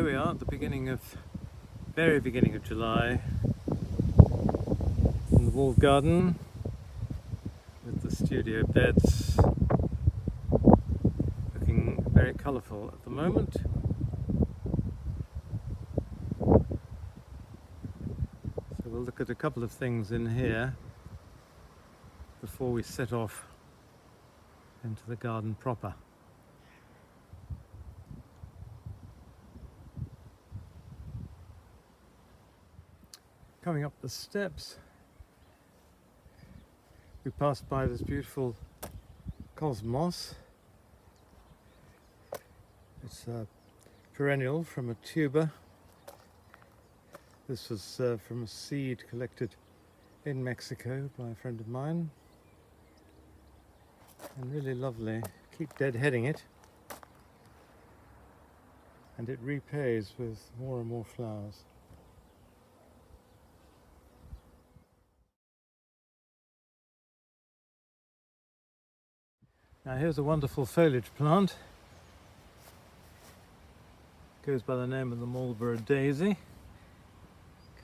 here we are at the very beginning of July in the walled garden with the studio beds looking very colourful at the moment. So we'll look at a couple of things in here before we set off into the garden proper. Coming up the steps, we passed by this beautiful cosmos. It's a perennial from a tuber. This was from a seed collected in Mexico by a friend of mine. And really lovely. Keep deadheading it. And it repays with more and more flowers. Now here's a wonderful foliage plant. Goes by the name of the Marlborough Daisy.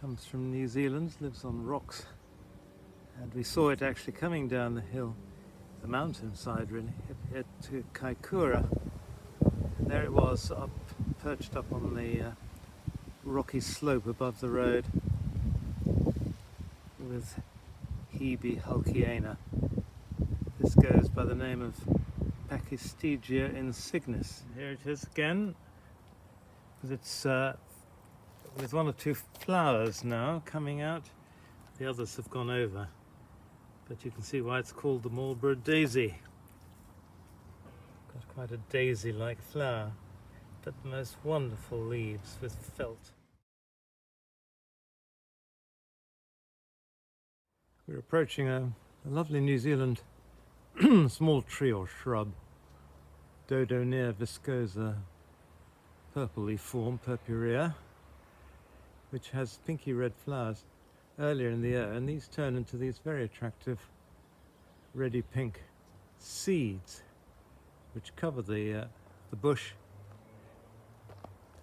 Comes from New Zealand, lives on rocks. And we saw it actually coming down the hill, the mountainside really, at Kaikoura. And there it was, perched up on the rocky slope above the road with Hebe hulkiana. This goes by the name of Pachystegia insignis. Here it is again, it's with one or two flowers now coming out. The others have gone over, but you can see why it's called the Marlborough Daisy. Got quite a daisy-like flower, but the most wonderful leaves with felt. We're approaching a lovely New Zealand small tree or shrub, Dodonea viscosa purpley form, Purpurea, which has pinky red flowers earlier in the year, and these turn into these very attractive reddy pink seeds which cover the bush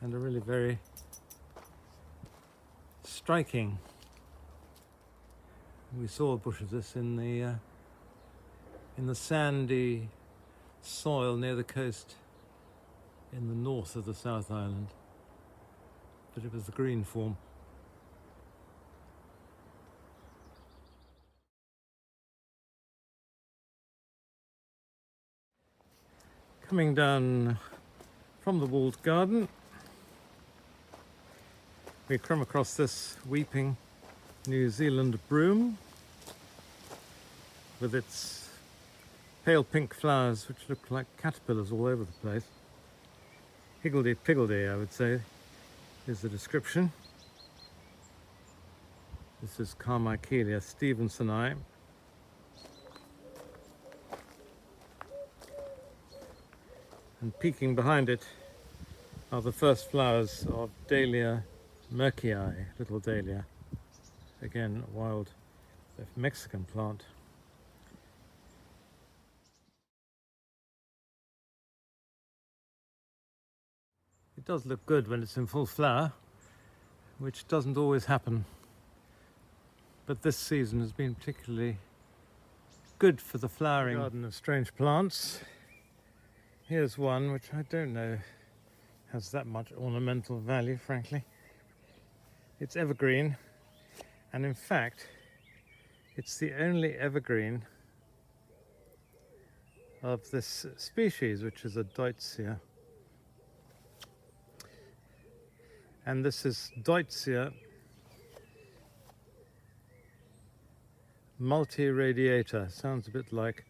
and are really very striking. We saw a bush of this in the sandy soil near the coast in the north of the South Island, but it was the green form. Coming down from the walled garden, we come across this weeping New Zealand broom with its pale pink flowers which look like caterpillars all over the place. Higgledy-piggledy, I would say, is the description. This is Carmichaelia stevensoni. And peeking behind it are the first flowers of Dahlia merkii, little dahlia. Again, a wild Mexican plant. It does look good when it's in full flower, which doesn't always happen. But this season has been particularly good for the flowering. Garden of strange plants. Here's one which I don't know has that much ornamental value, frankly. It's evergreen, and in fact, it's the only evergreen of this species, which is a Deutzia. And this is Deutzia multiradiata. Sounds a bit like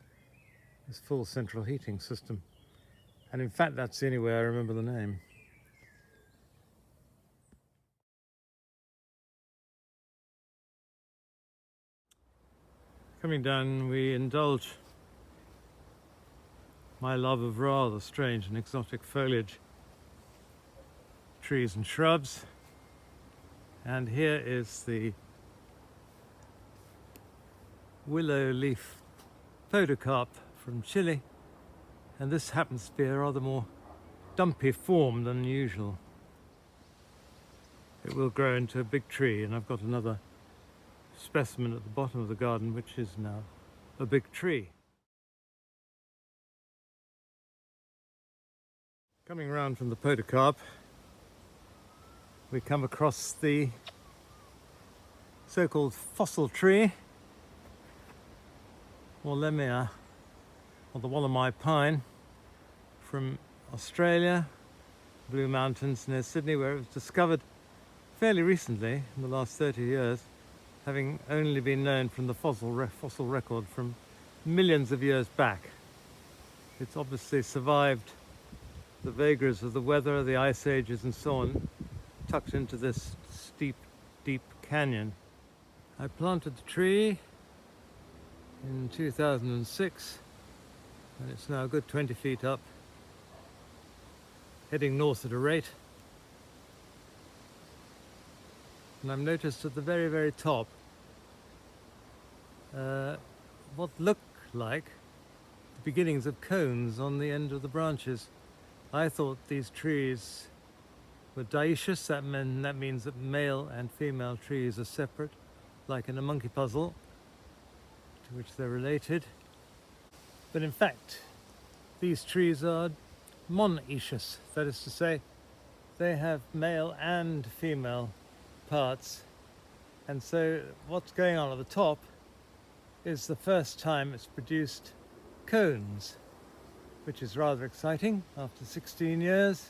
this full central heating system. And in fact, that's the only way I remember the name. Coming down, we indulge my love of rather strange and exotic foliage, trees and shrubs. And here is the willow leaf Podocarpus from Chile, and this happens to be a rather more dumpy form than usual. it will grow into a big tree, and I've got another specimen at the bottom of the garden which is now a big tree. Coming round from the Podocarp, we come across the so-called fossil tree, Wollemia, or the Wollemi Pine, from Australia, Blue Mountains near Sydney, where it was discovered fairly recently, in the last 30 years, having only been known from the fossil record from millions of years back. It's obviously survived the vagaries of the weather, the ice ages and so on, tucked into this steep, deep canyon. I planted the tree in 2006, and it's now a good 20 feet up, heading north at a rate. And I've noticed at the very, very top what look like the beginnings of cones on the end of the branches. I thought these trees were dioecious. That means that male and female trees are separate, like in a monkey puzzle, to which they're related. But in fact, these trees are monoecious. That is to say, they have male and female parts. And so what's going on at the top is the first time it's produced cones, which is rather exciting after 16 years.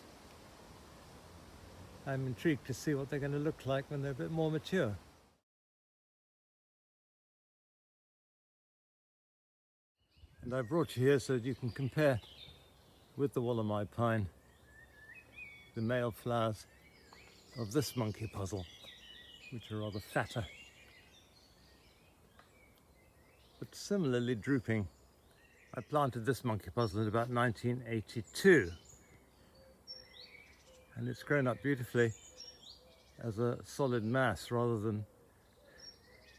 I'm intrigued to see what they're going to look like when they're a bit more mature. And I brought you here so that you can compare with the Wollemi Pine the male flowers of this monkey puzzle, which are rather fatter, but similarly drooping. I planted this monkey puzzle in about 1982, and it's grown up beautifully as a solid mass rather than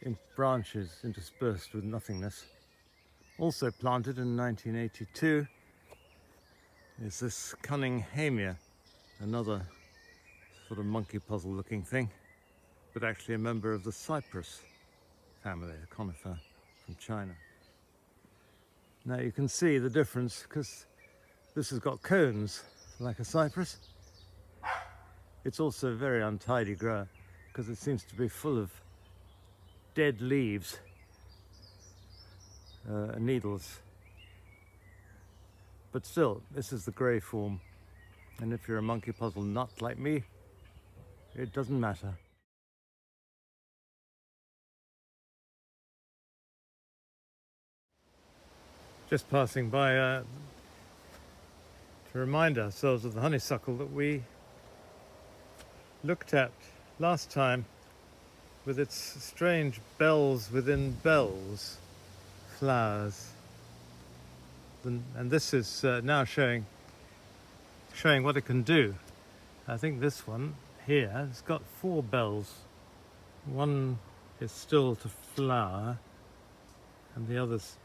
in branches interspersed with nothingness. Also planted in 1982 is this Cunninghamia, another sort of monkey puzzle looking thing, but actually a member of the cypress family, a conifer from China. Now you can see the difference, because this has got cones like a cypress. It's also a very untidy grower because it seems to be full of dead leaves, needles. But still, this is the grey form, and if you're a monkey puzzle nut like me, it doesn't matter. Just passing by to remind ourselves of the honeysuckle that we looked at last time, with its strange bells within bells flowers. And this is now showing what it can do. I think this one here has got 4 bells. One is still to flower, and the others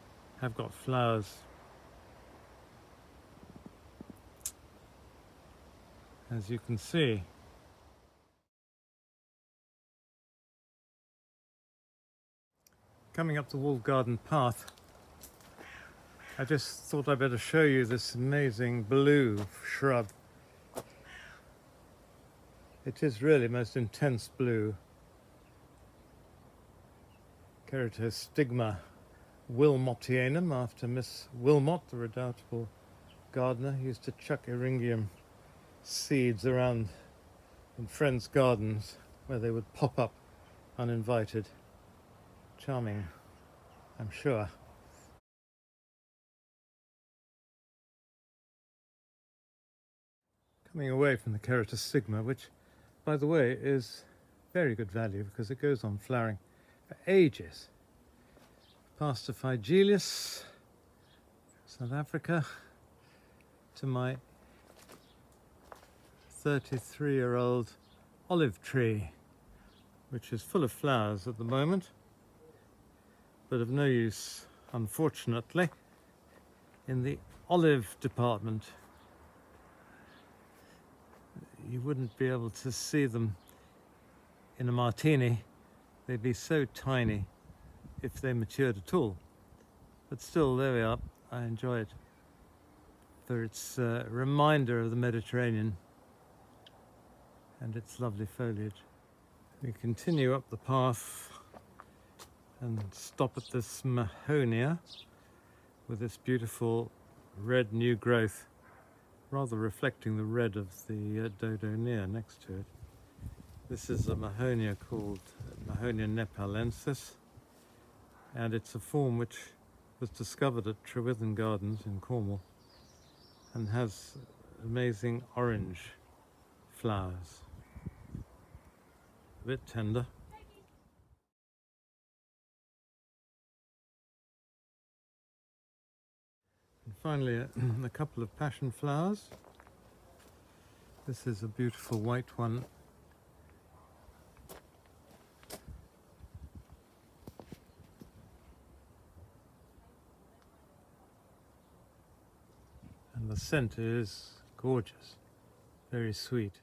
have got flowers. As you can see. Coming up the walled garden path, I just thought I'd better show you this amazing blue shrub. It is really most intense blue. Pachystegia Wilmotianum, after Miss Wilmot, the redoubtable gardener, who used to chuck eryngium seeds around in friends' gardens where they would pop up uninvited. Charming, I'm sure. Coming away from the Pachystegia, which, by the way, is very good value because it goes on flowering for ages. Passiflora, South Africa, to my 33-year-old olive tree, which is full of flowers at the moment, but of no use, unfortunately, in the olive department. You wouldn't be able to see them in a martini, they'd be so tiny if they matured at all. But still, there we are. I enjoy it for its reminder of the Mediterranean and its lovely foliage. We continue up the path and stop at this Mahonia with this beautiful red new growth, rather reflecting the red of the Dodonea next to it. This is a Mahonia called Mahonia nepalensis, and it's a form which was discovered at Trewithen Gardens in Cornwall and has amazing orange flowers. A bit tender. And finally, a couple of passion flowers. This is a beautiful white one. And the scent is gorgeous, very sweet.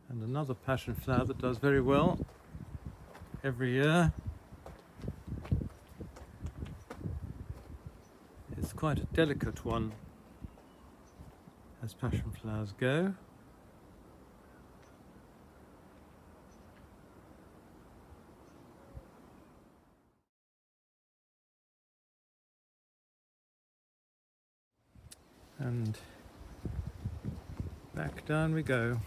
And another passion flower that does very well every year. It's quite a delicate one, as passion flowers go. And back down we go.